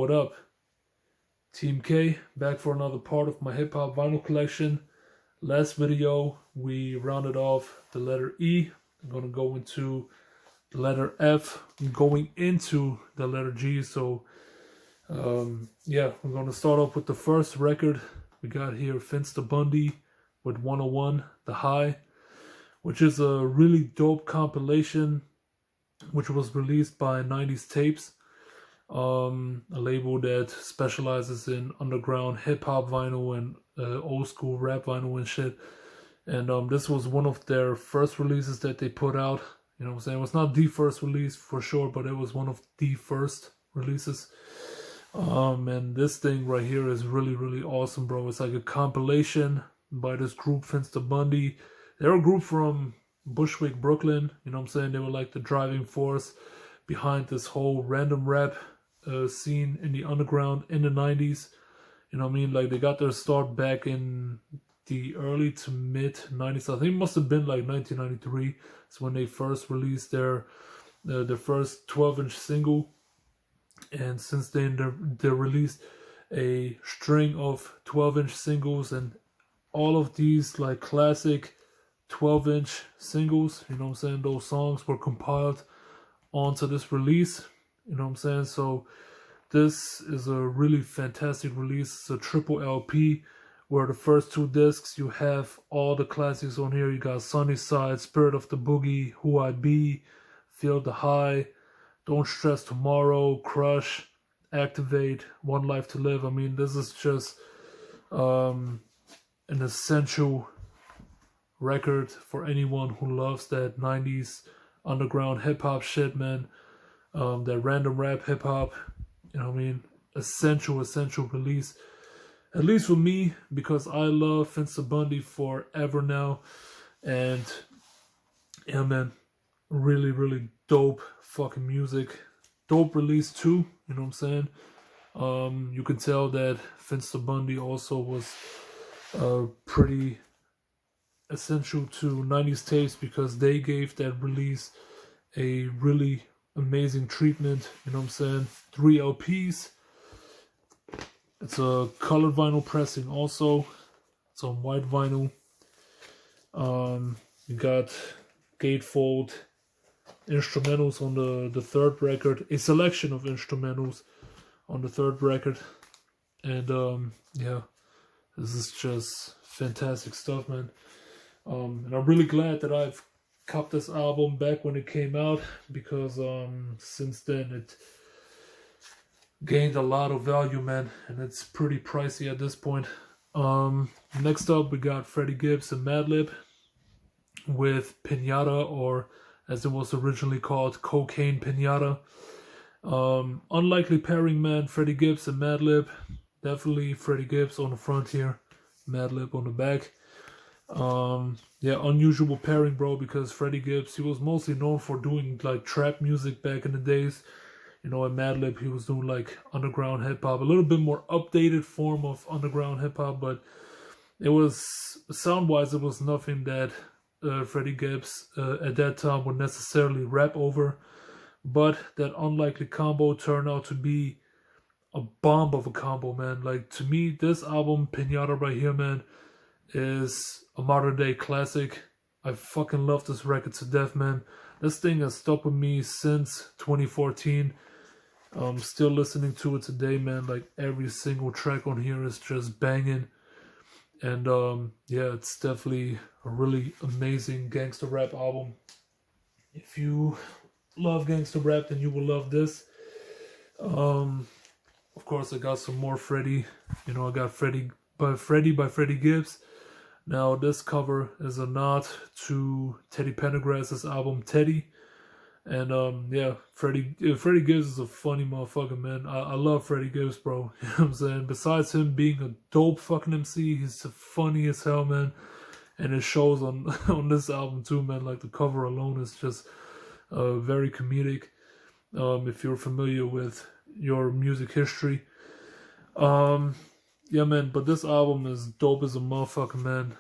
what up? Team K, back for another part of my hip-hop vinyl collection. Last video, we rounded off the letter E. I'm going to go into the letter F, going into the letter G. So, yeah, we're going to start off with the first record. We got here Finsta Bundy with 101, The High, which is a really dope compilation, which was released by 90s Tapes, a label that specializes in underground hip-hop vinyl and old school rap vinyl and shit. And this was one of their first releases that they put out. You know what I'm saying? It was not the first release for sure, but it was one of the first releases. And this thing right here is really, really awesome, bro. It's like a compilation by this group, Finsta Bundy. They're a group from Bushwick, Brooklyn. You know what I'm saying? They were like the driving force behind this whole random rap scene in the underground in the 90s. You know what I mean? Like, they got their start back in the early to mid 90s. I think it must have been like 1993. It's when they first released their first 12-inch single. And since then, they released a string of 12-inch singles, and all of these like classic 12-inch singles, you know what I'm saying, those songs were compiled onto this release, you know what I'm saying. So this is a really fantastic release. It's a triple LP where the first two discs, you have all the classics on here. You got Sunny Side, Spirit of the Boogie, Who I Be, Feel the High, Don't Stress Tomorrow, Crush, Activate, One Life to Live. I mean, this is just an essential record for anyone who loves that 90s underground hip-hop shit, man. That random rap hip-hop, you know what I mean? Essential release. At least for me, because I love Finsta Bundy forever now. And yeah, man, really, really dope fucking music. Dope release too, you know what I'm saying? You can tell that Finsta Bundy also was pretty essential to 90s Tapes, because they gave that release a really amazing treatment, you know what I'm saying? 3 LPs. It's a colored vinyl pressing also. It's on white vinyl. You got gatefold instrumentals on the third record, a selection of instrumentals on the third record. And yeah, this is just fantastic stuff, man. And I'm really glad that I've copped this album back when it came out, because since then it gained a lot of value, man, and it's pretty pricey at this point. Next up, we got Freddie Gibbs and Madlib with Piñata, or as it was originally called, Cocaine Piñata. Unlikely pairing, man. Freddie Gibbs and Madlib. Definitely Freddie Gibbs on the front here, Madlib on the back. Yeah, unusual pairing, bro, because Freddie Gibbs, he was mostly known for doing like trap music back in the days. You know, at Madlib, he was doing like underground hip-hop, a little bit more updated form of underground hip-hop, but it was, sound-wise, it was nothing that Freddie Gibbs at that time would necessarily rap over. But that unlikely combo turned out to be a bomb of a combo, man. Like, to me, this album, Piñata right here, man, is a modern day classic. I fucking love this record to death, man. This thing has stuck with me since 2014. I'm still listening to it today, man. Like, every single track on here is just banging. And yeah, it's definitely a really amazing gangster rap album. If you love gangster rap, then you will love this. Of course, I got some more Freddie. You know, I got Freddie by Freddie Gibbs. Now, this cover is a nod to Teddy Pendergrass's album Teddy. And yeah, Freddie Gibbs is a funny motherfucker, man. I love Freddie Gibbs, bro. You know what I'm saying? Besides him being a dope fucking MC, he's funny as hell, man. And it shows on on this album too, man. Like, the cover alone is just very comedic. If you're familiar with your music history. Yeah, man, but this album is dope as a motherfucker, man.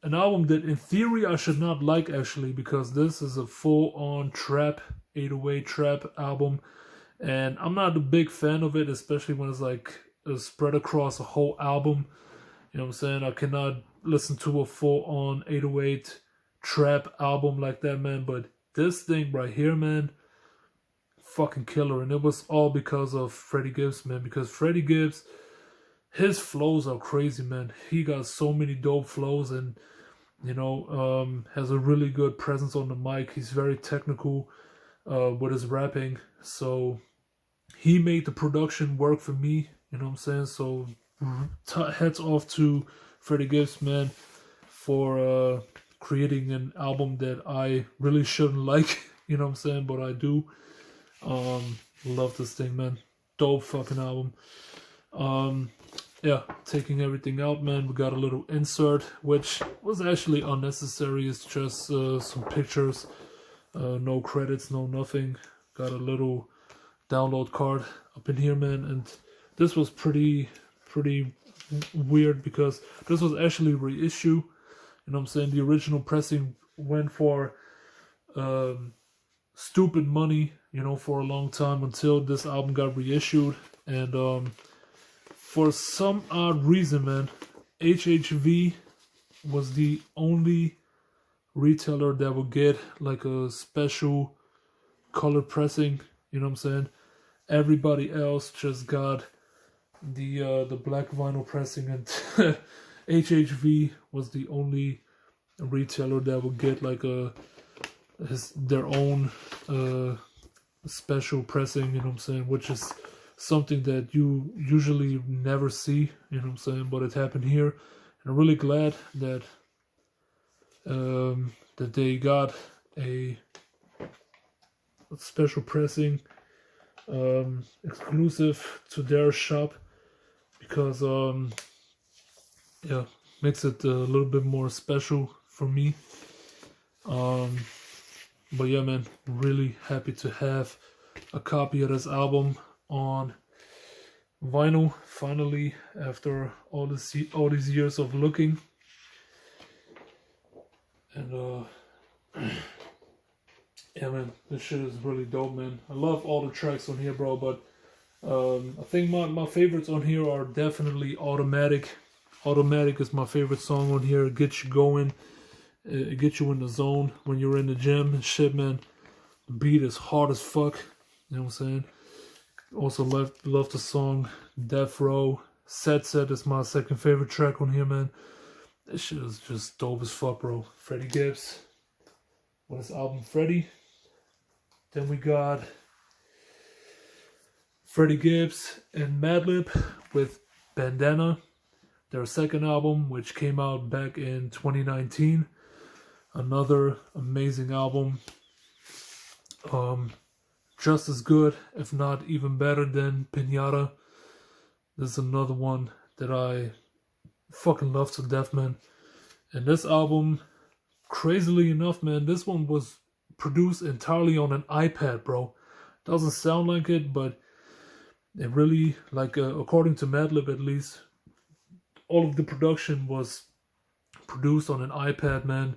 An album that in theory I should not like, actually, because this is a full-on trap, 808 trap album. And I'm not a big fan of it, especially when it's like spread across a whole album. You know what I'm saying? I cannot listen to a full-on 808 trap album like that, man. But this thing right here, man, fucking killer. And it was all because of Freddie Gibbs, man. Because Freddie Gibbs, his flows are crazy, man. He got so many dope flows, and you know, has a really good presence on the mic. He's very technical with his rapping. So he made the production work for me. You know what I'm saying? So heads off to Freddie Gibbs, man, for creating an album that I really shouldn't like. You know what I'm saying? But I do. Love this thing, man. Dope fucking album. Yeah, taking everything out, man. We got a little insert, which was actually unnecessary. It's just some pictures, no credits, no nothing. Got a little download card up in here, man. And this was pretty weird because this was actually reissue. You know what I'm saying? The original pressing went for stupid money, you know, for a long time until this album got reissued. And for some odd reason, man, HHV was the only retailer that would get like a special color pressing. You know what I'm saying? Everybody else just got the black vinyl pressing, and HHV was the only retailer that would get like their own special pressing. You know what I'm saying? Which is something that you usually never see. You know what I'm saying? But it happened here, and I'm really glad that that they got a special pressing exclusive to their shop, because yeah, makes it a little bit more special for me. But yeah, man, really happy to have a copy of this album on vinyl finally, after all these years of looking. And yeah, man, this shit is really dope, man. I love all the tracks on here, bro, but I think my favorites on here are definitely Automatic. Automatic is my favorite song on here. It gets you going. It gets you in the zone when you're in the gym and shit, man. The beat is hard as fuck. You know what I'm saying? Also love the song Death Row. Set is my second favorite track on here, man. This shit is just dope as fuck, bro. Freddie Gibbs with his album Freddie. Then we got Freddie Gibbs and Madlib with Bandana, their second album, which came out back in 2019. Another amazing album. Just as good, if not even better than Piñata. This is another one that I fucking love to death, man. And this album, crazily enough, man, this one was produced entirely on an iPad, bro. Doesn't sound like it, but it really, like, according to Madlib at least, all of the production was produced on an iPad, man.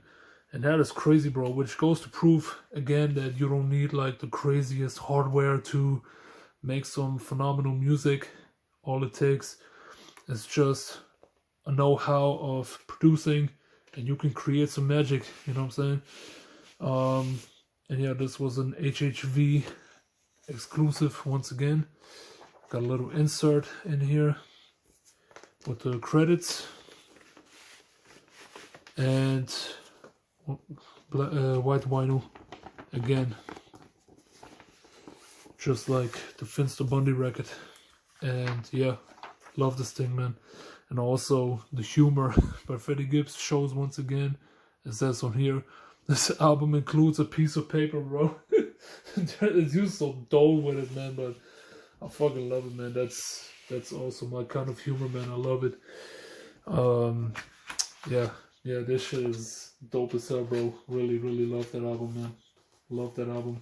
And that is crazy, bro, which goes to prove, again, that you don't need, like, the craziest hardware to make some phenomenal music. All it takes is just a know-how of producing, and you can create some magic, you know what I'm saying? And yeah, this was an HHV exclusive once again. Got a little insert in here with the credits. And white vinyl again, just like the Finsta Bundy record. And yeah, love this thing, man. And also the humor by Freddie Gibbs shows once again. It says on here, this album includes a piece of paper, bro. It's used so dull with it, man, but I fucking love it, man. That's also my kind of humor, man. I love it. Yeah, this shit is dope as hell, bro. Really love that album, man. Love that album.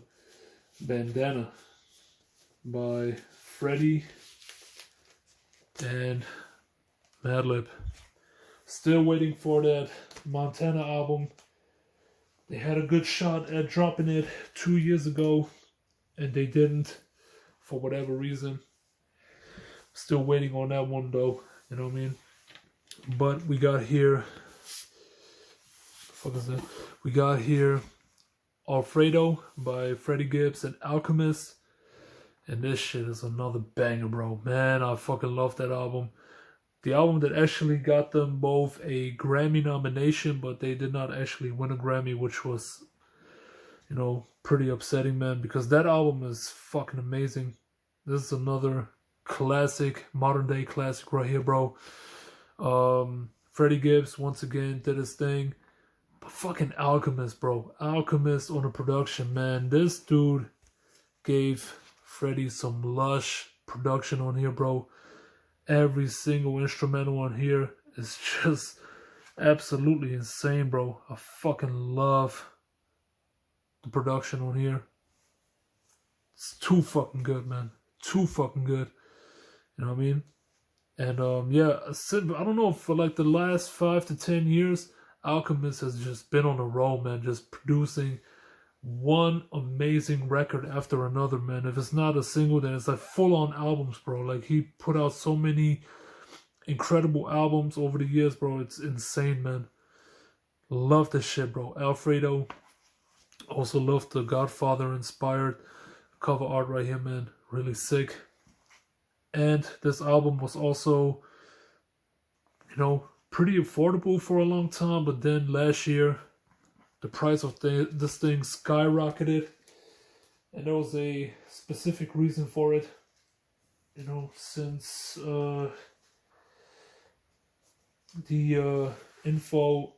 Bandana by Freddie and Madlib. Still waiting for that Montana album. They had a good shot at dropping it 2 years ago, and they didn't. for whatever reason. Still waiting on that one though, you know what I mean? But we got here, what the fuck is that? We got here Alfredo by Freddie Gibbs and Alchemist. And this shit is another banger, bro. Man, I fucking love that album. The album that actually got them both a Grammy nomination, but they did not actually win a Grammy, which was, you know, pretty upsetting, man, because that album is fucking amazing. This is another classic, modern day classic right here, bro. Freddie Gibbs, once again, did his thing. But fucking Alchemist, bro. Alchemist on the production, man. This dude gave Freddie some lush production on here, bro. Every single instrumental on here is just absolutely insane, bro. I fucking love the production on here. It's too fucking good, man. Too fucking good. You know what I mean? And yeah, I don't know, for like the last 5 to 10 years, Alchemist has just been on a roll, man. Just producing one amazing record after another, man. If it's not a single, then it's like full-on albums, bro. Like, he put out so many incredible albums over the years, bro. It's insane, man. Love this shit, bro. Alfredo. Also love the Godfather-inspired cover art right here, man. Really sick. And this album was also, you know, pretty affordable for a long time, but then last year, the price of this thing skyrocketed, and there was a specific reason for it. You know, since the info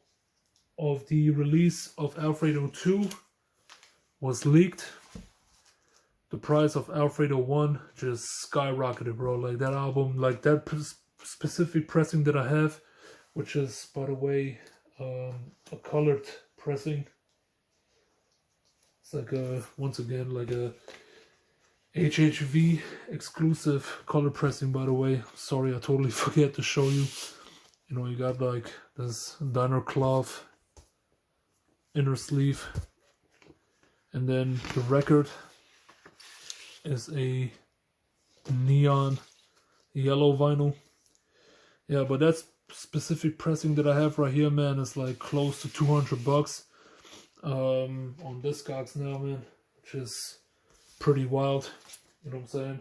of the release of Alfredo 2 was leaked, the price of Alfredo 1 just skyrocketed, bro. Like, that album, like that specific pressing that I have, which is, by the way, a colored pressing. It's like a, once again, like a HHV exclusive color pressing, by the way. Sorry, I totally forget to show you. You know, you got like this diner cloth inner sleeve, and then the record is a neon yellow vinyl. Yeah, but that's specific pressing that I have right here, man, is like close to $200 on Discogs now, man, which is pretty wild, you know what I'm saying?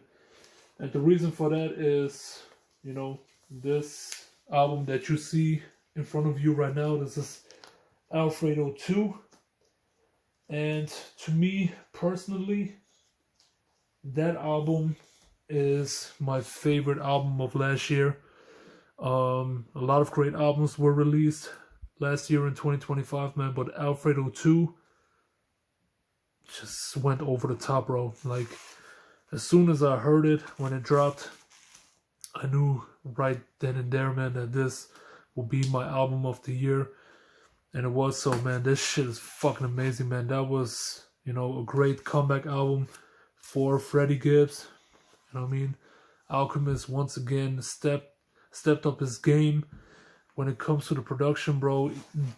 And the reason for that is, you know, this album that you see in front of you right now, this is Alfredo 2, and to me personally, that album is my favorite album of last year. A lot of great albums were released last year in 2025, man, but Alfredo 2 just went over the top, bro. Like, as soon as I heard it, when it dropped, I knew right then and there, man, that this will be my album of the year. And it was so, man. This shit is fucking amazing, man. That was, you know, a great comeback album for Freddie Gibbs. You know what I mean? Alchemist once again stepped up his game when it comes to the production, bro.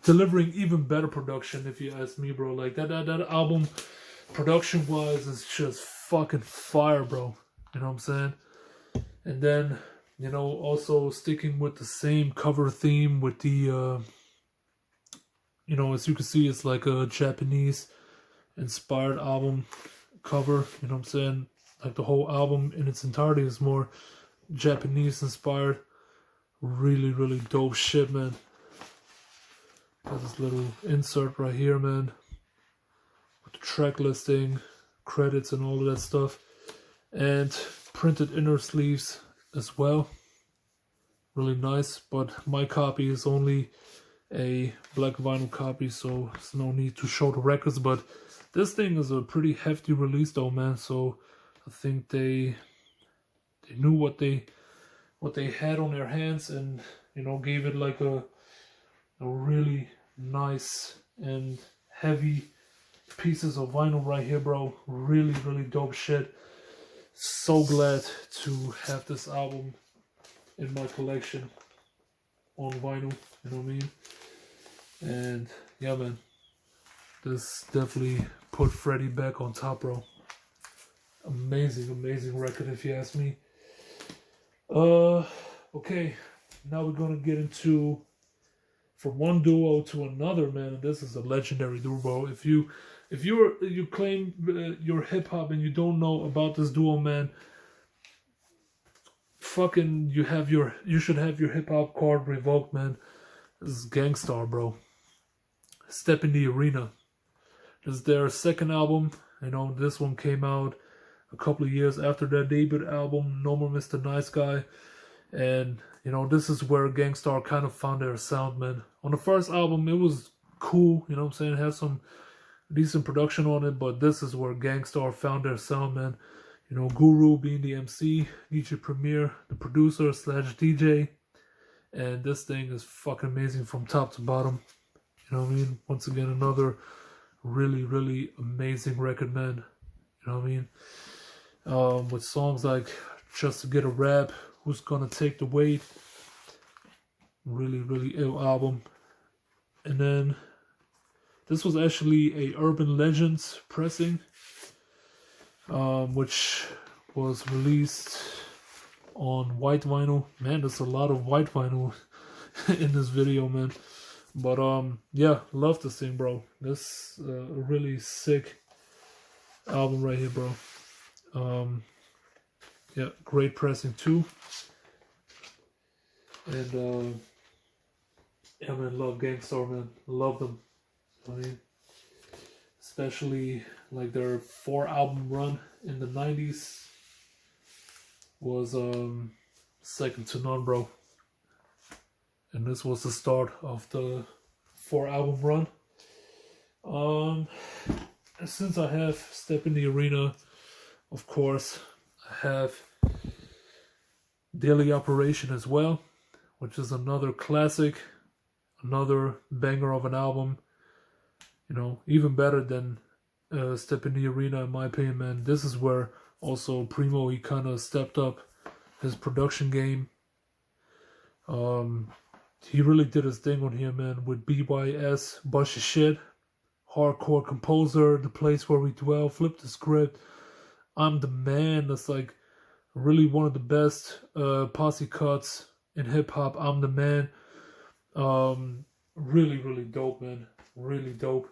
Delivering even better production, if you ask me, bro. Like, that album, production-wise, is just fucking fire, bro. You know what I'm saying? And then, you know, also sticking with the same cover theme with the, you know, as you can see, it's like a Japanese-inspired album cover. You know what I'm saying? Like, the whole album in its entirety is more Japanese-inspired. Really, really dope shit, man. Got this little insert right here, man, with the track listing, credits, and all of that stuff. And printed inner sleeves as well. Really nice, but my copy is only a black vinyl copy, so there's no need to show the records. But this thing is a pretty hefty release, though, man. So I think they knew what they had on their hands, and, you know, gave it like a really nice and heavy pieces of vinyl right here, bro. Really, really dope shit. So glad to have this album in my collection on vinyl, you know what I mean? And yeah, man, this definitely put Freddie back on top, bro. Amazing record if you ask me. Okay, now we're gonna get into from one duo to another, man. This is a legendary duo. If you claim you're hip hop and you don't know about this duo, man, fucking you should have your hip hop card revoked, man. This is Gang Starr, bro. Step in the Arena. This is their second album. You know, this one came out a couple of years after their debut album, No More Mr. Nice Guy. And, you know, this is where Gang Starr kind of found their sound, man. On the first album, it was cool, you know what I'm saying? It had some decent production on it, but this is where Gang Starr found their sound, man. You know, Guru being the MC, DJ Premier, the producer / DJ. And this thing is fucking amazing from top to bottom. You know what I mean? Once again, another really amazing record, man. You know what I mean? With songs like Just to Get a Rap, Who's Gonna Take the Weight. Really ill album. And then this was actually a Urban Legends pressing, which was released on white vinyl. Man, there's a lot of white vinyl in this video, man. But yeah, love this thing, bro. This really sick album right here, bro. Yeah, great pressing too. And yeah, man, love Gang Starr, man. Love them. I mean, especially like their 4-album run in the 90s was second to none, bro. And this was the start of the 4-album run. Since I have Step in the Arena, of course, I have Daily Operation as well, which is another classic, another banger of an album. You know, even better than Step in the Arena, in my opinion, man. This is where also Primo, he kind of stepped up his production game. He really did his thing on here, man, with BYS, Bunch of Shit, Hardcore Composer, The Place Where We Dwell, Flip the Script, I'm the Man. That's like really one of the best posse cuts in hip-hop. I'm the Man. Really dope, man. Really dope.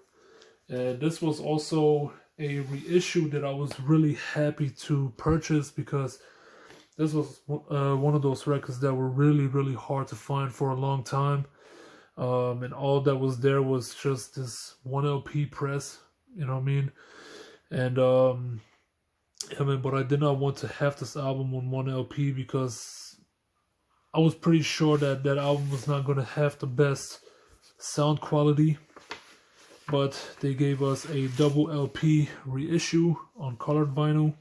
And this was also a reissue that I was really happy to purchase, because this was one of those records that were really hard to find for a long time. And all that was there was just this 1 LP press, you know what I mean? And I mean, but I did not want to have this album on 1 LP because I was pretty sure that that album was not going to have the best sound quality. But they gave us a double LP reissue on colored vinyl.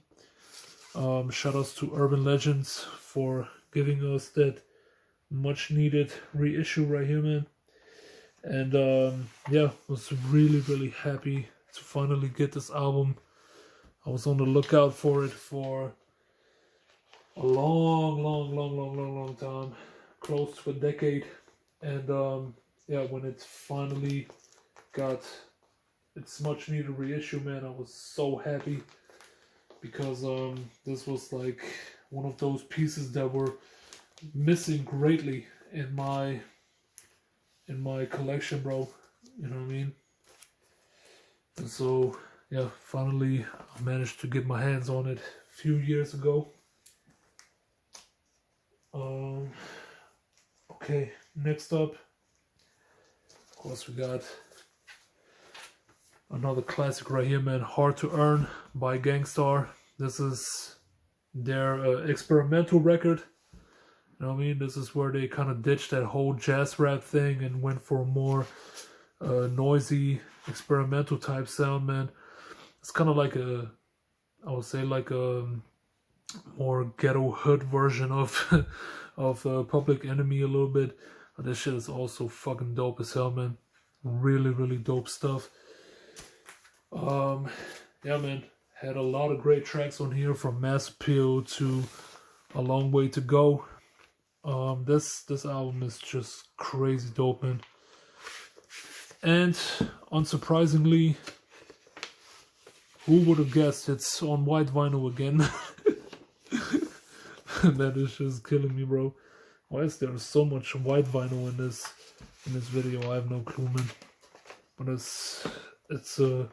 Shout outs to Urban Legends for giving us that much needed reissue right here, man. And yeah, was really happy to finally get this album. I was on the lookout for it for a long time, close to a decade. And yeah, when it finally got its much needed reissue, man, I was so happy, because this was like one of those pieces that were missing greatly in my collection, bro. You know what I mean? And so yeah, finally I managed to get my hands on it a few years ago. Okay, next up, of course, we got another classic right here, man. Hard to Earn by Gang Starr. This is their experimental record. You know what I mean? This is where they kind of ditched that whole jazz rap thing and went for a more noisy, experimental type sound, man. It's kind of like I would say like a more ghetto hood version of of Public Enemy a little bit. But this shit is also fucking dope as hell, man. Really dope stuff. Yeah, man. Had a lot of great tracks on here, from Mass Appeal to A Long Way to Go. This album is just crazy dope, man. And unsurprisingly, Who would have guessed it's on white vinyl again? That is just killing me, bro. Why is there so much white vinyl in this video? I have no clue, man. But it's a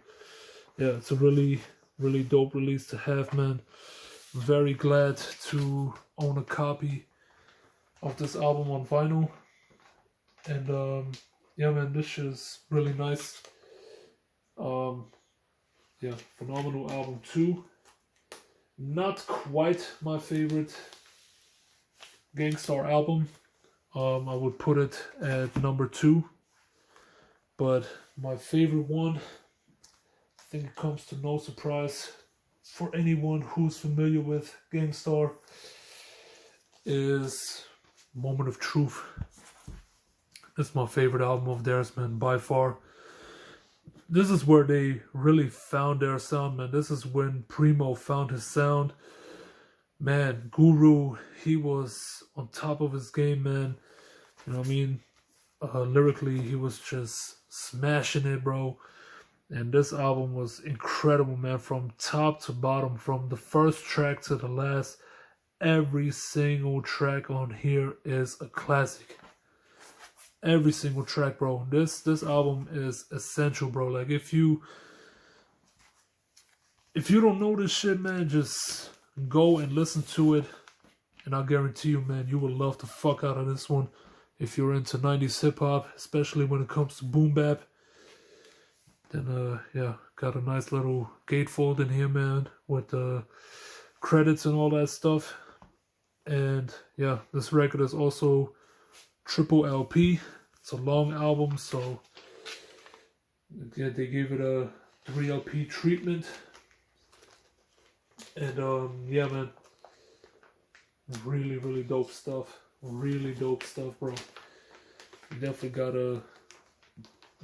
really dope release to have, man. Very glad to own a copy of this album on vinyl. And yeah, man, this is really nice. Yeah, phenomenal album too. Not quite my favorite Gang Starr album. I would put it at number 2. But my favorite one, I think it comes to no surprise for anyone who's familiar with Gang Starr, is Moment of Truth. It's my favorite album of theirs, man, by far. This is where they really found their sound, man. This is when Primo found his sound. Man, Guru, he was on top of his game, man. You know what I mean? Lyrically, he was just smashing it, bro. And this album was incredible, man. From top to bottom, from the first track to the last, every single track on here is a classic. Every single track, bro. This album is essential, bro. Like, if you don't know this shit, man, just go and listen to it, and I guarantee you, man, you will love the fuck out of this one. If you're into 90s hip-hop, especially when it comes to boom bap, then yeah, got a nice little gatefold in here, man, with credits and all that stuff. And yeah, this record is also triple LP. It's a long album, so yeah, they gave it a 3 LP treatment. And yeah, man, really dope stuff. Really dope stuff, bro. You definitely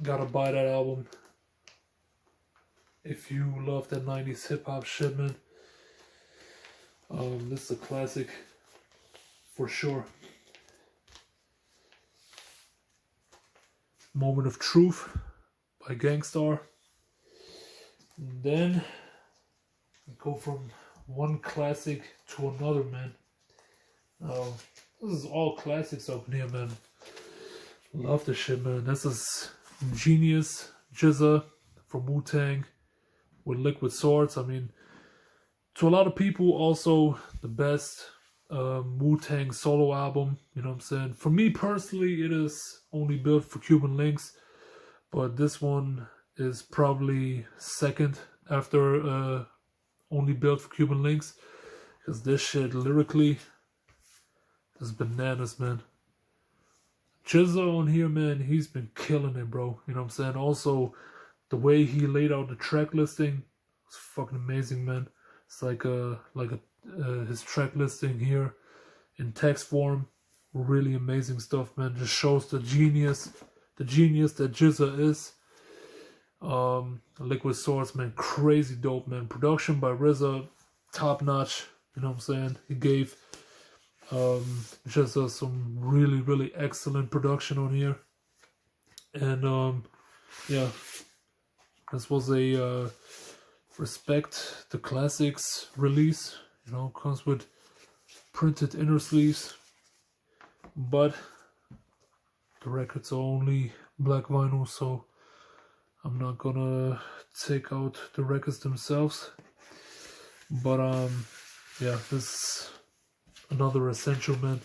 gotta buy that album if you love that 90s hip hop shit, man. This is a classic for sure. Moment of Truth by Gang Starr. And then we go from one classic to another, man. This is all classics up in here, man. Love this shit, man. This is Genius, GZA from Wu-Tang with Liquid Swords. I mean, to a lot of people, also the best Wu-Tang solo album. You know what I'm saying? For me personally, it is only built for Cuban Links, but this one is probably second after only built for Cuban Links, because this shit lyrically is bananas, man. GZA on here, man, he's been killing it, bro. You know what I'm saying? Also, the way he laid out the track listing was fucking amazing, man. It's like his track listing here in text form. Really amazing stuff, man. Just shows the genius that GZA is. Liquid Swords, man, crazy dope, man. Production by RZA, top notch. You know what I'm saying? He gave just some really excellent production on here. And yeah, this was a Respect the Classics release. You know, comes with printed inner sleeves, but the records are only black vinyl, so I'm not gonna take out the records themselves. But yeah, this is another essential, man.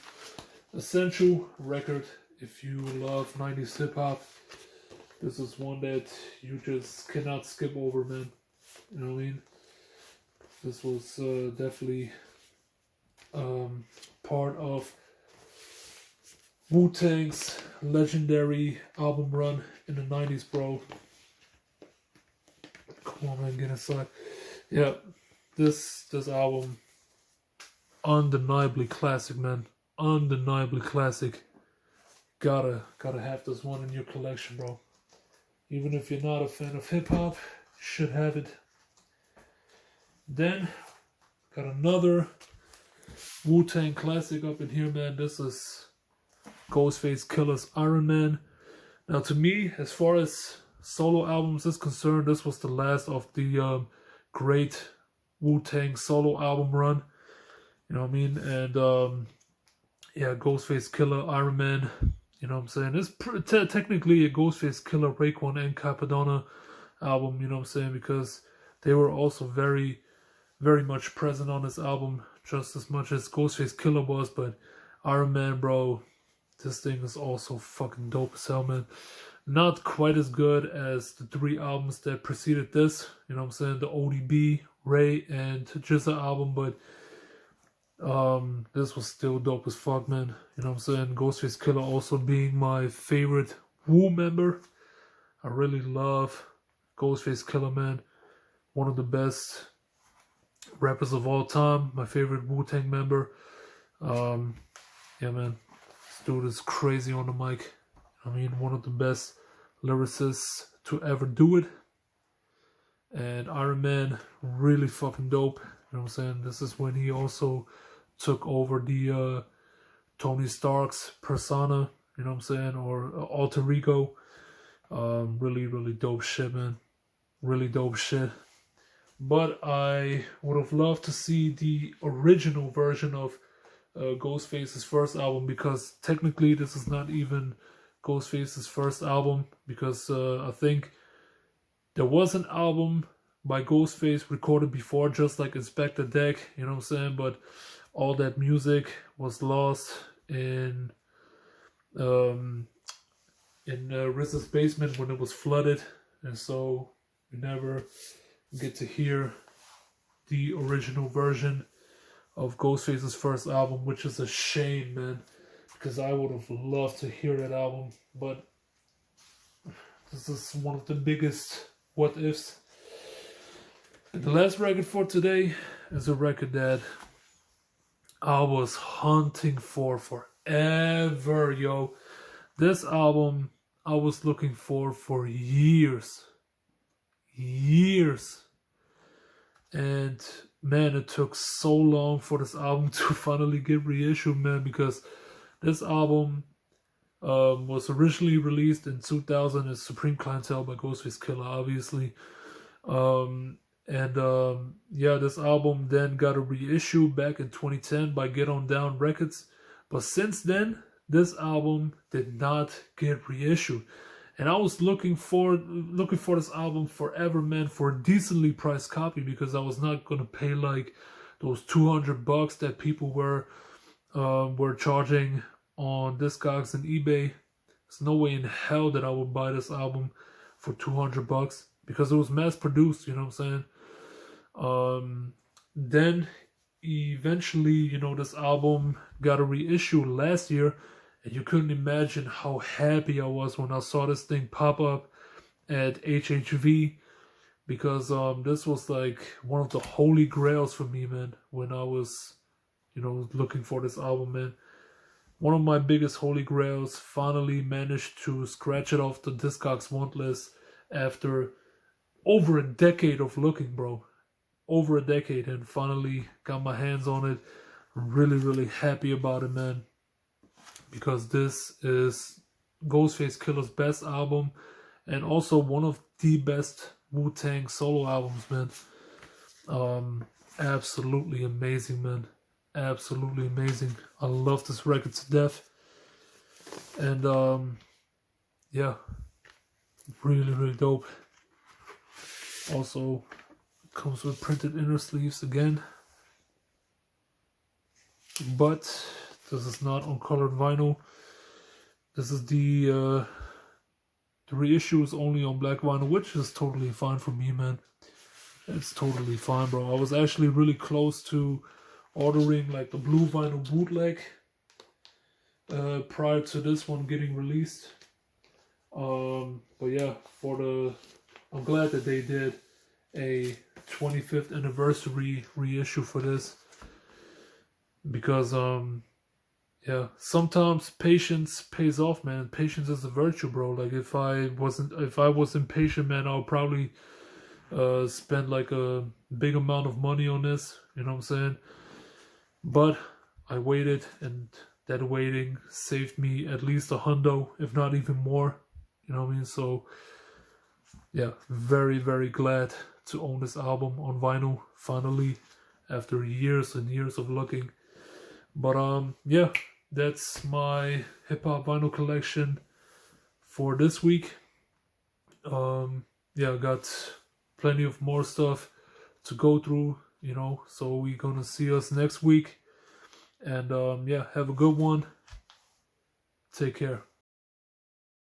Essential record if you love 90s hip hop. This is one that you just cannot skip over, man. You know what I mean? This was definitely part of Wu-Tang's legendary album run in the 90s, bro. Come on, man, get inside. Yeah, this album, undeniably classic, man. Undeniably classic. Gotta have this one in your collection, bro. Even if you're not a fan of hip-hop, you should have it. Then, got another Wu-Tang classic up in here, man. This is Ghostface Killah's Ironman. Now, to me, as far as solo albums is concerned, this was the last of the great Wu-Tang solo album run. You know what I mean? And yeah, Ghostface, Killah, Ironman. You know what I'm saying? It's technically a Ghostface, Killah, Raekwon, and Capadonna album. You know what I'm saying? Because they were also very, very much present on this album, just as much as Ghostface Killah was. But Ironman, bro, this thing is also fucking dope as hell, man. Not quite as good as the 3 albums that preceded this. You know what I'm saying? The ODB, Ray, and GZA album, but this was still dope as fuck, man. You know what I'm saying? Ghostface Killah also being my favorite Wu member. I really love Ghostface Killah, man. One of the best rappers of all time. My favorite Wu-Tang member. Yeah, man. This dude is crazy on the mic. I mean, one of the best lyricists to ever do it. And Iron Man, really fucking dope. You know what I'm saying? This is when he also took over the Tony Stark's persona, you know what I'm saying, or alter ego. Really, really dope shit, man. Really dope shit. But I would have loved to see the original version of Ghostface's first album, because technically this is not even Ghostface's first album, because I think there was an album by Ghostface recorded before, just like Inspector Deck, you know what I'm saying, but all that music was lost in RZA's basement when it was flooded, and so we never get to hear the original version of Ghostface's first album, which is a shame, man, because I would have loved to hear that album. But this is one of the biggest what ifs. And the last record for today is a record that I was hunting for forever, yo. This album I was looking for years. And man, it took so long for this album to finally get reissued, man, because this album was originally released in 2000 as Supreme Clientele by Ghostface Killah, obviously. Yeah, this album then got a reissue back in 2010 by Get On Down Records. But since then, this album did not get reissued. And I was looking for this album forever, man, for a decently priced copy, because I was not gonna pay like those $200 that people were charging on Discogs and eBay. There's no way in hell that I would buy this album for $200, because it was mass produced, you know what I'm saying? Then eventually, you know, this album got a reissue last year, and you couldn't imagine how happy I was when I saw this thing pop up at HHV, because this was like one of the holy grails for me, man, when I was, you know, looking for this album, man. One of my biggest holy grails. Finally managed to scratch it off the Discogs want list after over a decade of looking, bro. Over a decade, and finally got my hands on it. Really, really happy about it, man, because this is Ghostface Killah's best album, and also one of the best Wu-Tang solo albums, man. Absolutely amazing, man. Absolutely amazing. I love this record to death. And yeah, really, really dope. Also comes with printed inner sleeves again, but this is not on colored vinyl. This is the reissue is only on black vinyl, which is totally fine for me, man. It's totally fine, bro. I was actually really close to ordering like the blue vinyl bootleg prior to this one getting released. But yeah, I'm glad that they did a 25th anniversary reissue for this, because yeah, sometimes patience pays off, man. Patience is a virtue, bro. Like if I wasn't patient, man, I would probably spend like a big amount of money on this, you know what I'm saying? But I waited, and that waiting saved me at least $100, if not even more, you know what I mean? So yeah, very, very glad to own this album on vinyl finally after years and years of looking. But yeah, that's my hip hop vinyl collection for this week. Yeah, I got plenty of more stuff to go through, you know, so we're gonna see us next week. And yeah, have a good one. Take care.